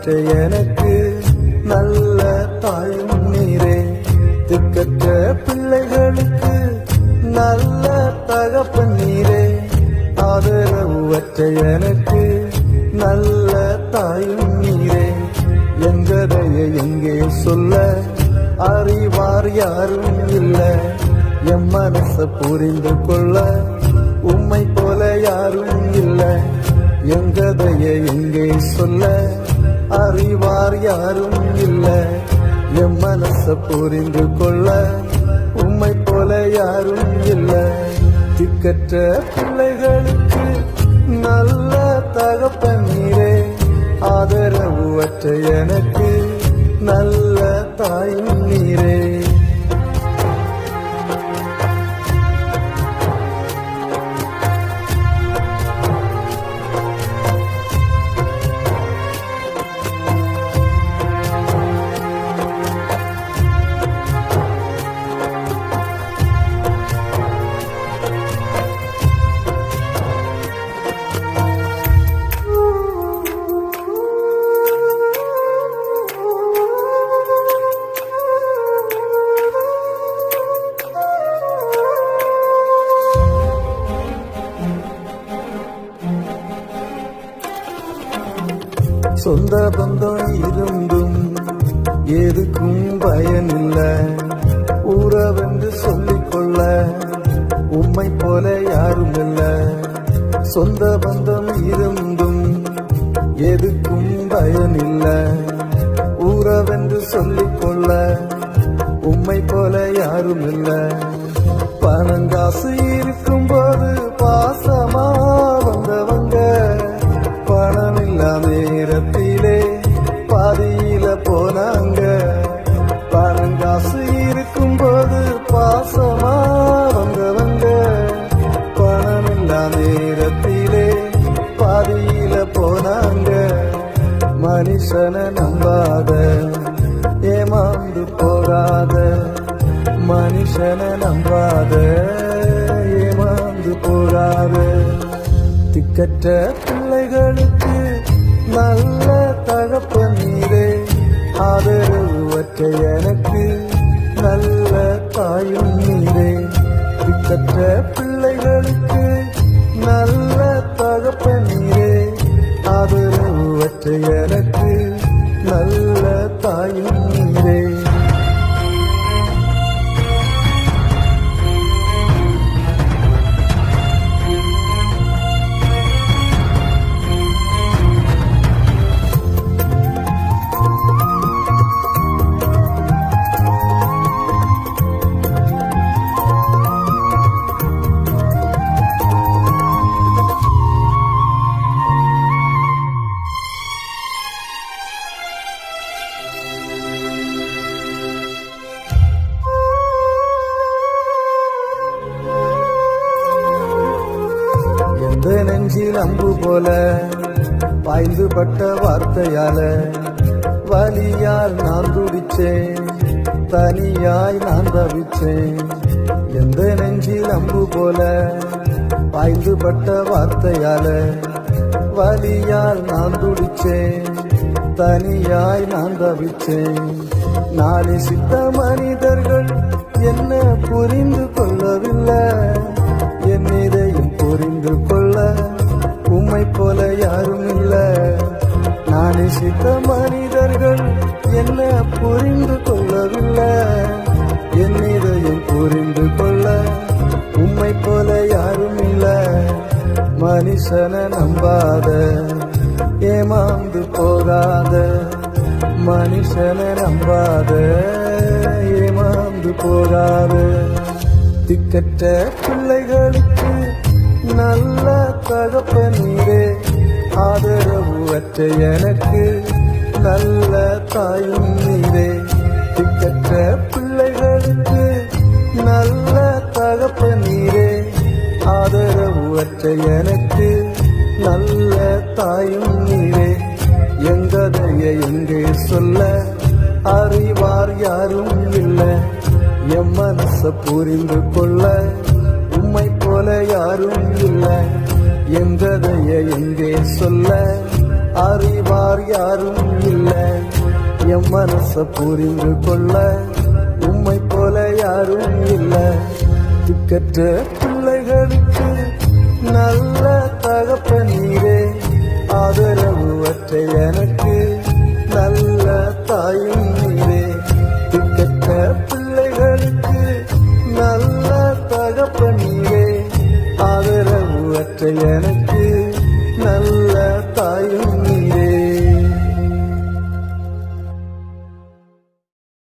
உருவற்ற எனக்கு நல்ல தாயும் நீரே. திக்கற்ற பிள்ளைகளுக்கு நல்ல தகப்பன் நீரே. ஆதரவுற்ற எனக்கு நல்ல தாயும் நீரே. எங்கதைய எங்கே சொல்ல அறிவார் யாரும் இல்ல. எம் மனச புரிந்து கொள்ள உம்மை போல யாரும் இல்ல. எங்கதைய எங்கே சொல்ல அறிவார் யாரும் இல்ல. எம் மனச புரிந்து கொள்ள உம்மை போல யாரும் இல்ல. திக்கற்ற பிள்ளைகளுக்கு நல்ல தகப்பன் நீரே. ஆதரவுற்ற எனக்கு நல்ல தாயும் நீரே. சொந்த பந்தம் இருந்தும் எதுக்கும் பயனில்ல. உறவென்று சொல்லிக்கொள்ள உம்மை போல யாரும் இல்ல. சொந்த பந்தம் இருந்தும் எதுக்கும் பயனில்ல. உறவென்று சொல்லிக்கொள்ள உம்மை போல யாரும் இல்ல. பணங்காசு இருக்கும் போது பாசமா வந்தவங்க பணமில்லா நேரத்திலே பாதியில போனாங்க. பணங்காசு இருக்கும் போது பாசமா வந்தவங்க பணமில்லா நேரத்திலே பாதியில போனாங்க. மனுஷனை நம்பாத ஏமாந்து போகாத. மனுஷனை நம்பாத ஏமாந்து போகாத. திக்கற்ற பிள்ளைகளுக்கு நல்ல தகப்பன் நீரே. ஆதரவுற்ற எனக்கு நல்ல தாயும் நீரே. திக்கற்ற பிள்ளைகளுக்கு நல்ல தகப்பன் நீரே. ஆதரவுற்ற எனக்கு நல்ல தாயும் நீரே. நெஞ்சில் அம்பு போல பாய்ந்து பட்ட வார்த்தையால வலியால் நான் துடிச்சேன். தனியாய் நான் தவிச்சேன். எந்த நெஞ்சில் அம்பு போல பாய்ந்து பட்ட வார்த்தையால வலியால் நான் துடிச்சேன். தனியாய் நான் தவிச்சேன். நாளை சித்த மனிதர்கள் என்ன புரிந்து கொள்ளவில்லை. என் இதையும் புரிந்து கொள்ள உம்மை போல யாரும் இல்ல. நான் நேசித்த மனிதர்கள் என்ன புரிந்து கொள்ளவில்லை. என் இதையும் புரிந்து கொள்ள உம்மை போல யாரும் இல்ல. மனுஷனை நம்பாத ஏமாந்து போகாத. மனுஷனை நம்பாத ஏமாந்து போகாத. திக்கற்ற பிள்ளைகளுக்கு நல்ல தகப்பன் நீரே. ஆதரவுற்ற எனக்கு நல்ல தாயும் நீரே. திக்கற்ற பிள்ளைகளுக்கு நல்ல தகப்பன் நீரே. ஆதரவுற்ற எனக்கு நல்ல தாயும் நீரே. எங்கதைய எங்கே சொல்ல அறிவார் யாரும் இல்ல. எம் மனச புரிந்து கொள்ள உம்மை போல யாரும் இல்ல. எங்கதைய எங்கே சொல்ல அறிவார் யாரும் இல்ல என் மனச புரிந்து கொள்ள உம்மை போல யாரும் இல்ல திக்கற்ற பிள்ளைகளுக்கு நல்ல தகப்பனீரே ஆதரவு அற்ற எனக்கு நல்ல தாயும் நீரே திக்கற்ற பிள்ளைகளுக்கு நல்ல தகப்பனீரே ஆதரவு அற்ற எனக்கு